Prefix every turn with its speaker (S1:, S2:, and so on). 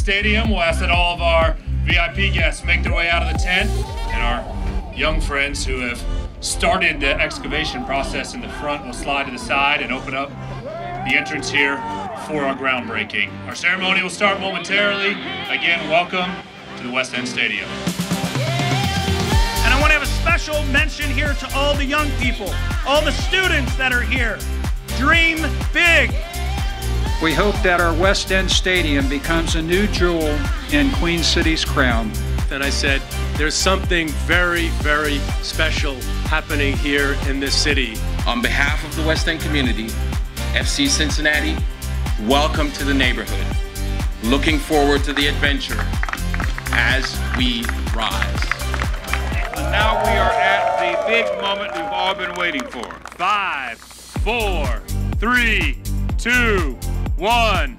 S1: Stadium. We'll ask that all of our VIP guests make their way out of the tent, and our young friends who have started the excavation process in the front will slide to the side and open up the entrance here for our groundbreaking. Our ceremony will start momentarily. Again, welcome to the West End Stadium.
S2: And I want to have a special mention here to all the young people, all the students that are here. Dream big.
S3: We hope that our West End Stadium becomes a new jewel in Queen City's crown.
S4: And I said, there's something very, very special happening here in this city.
S5: On behalf of the West End community, FC Cincinnati, welcome to the neighborhood. Looking forward to the adventure as we rise.
S6: And now we are at the big moment we've all been waiting for.
S1: 5, 4, 3, 2, 1.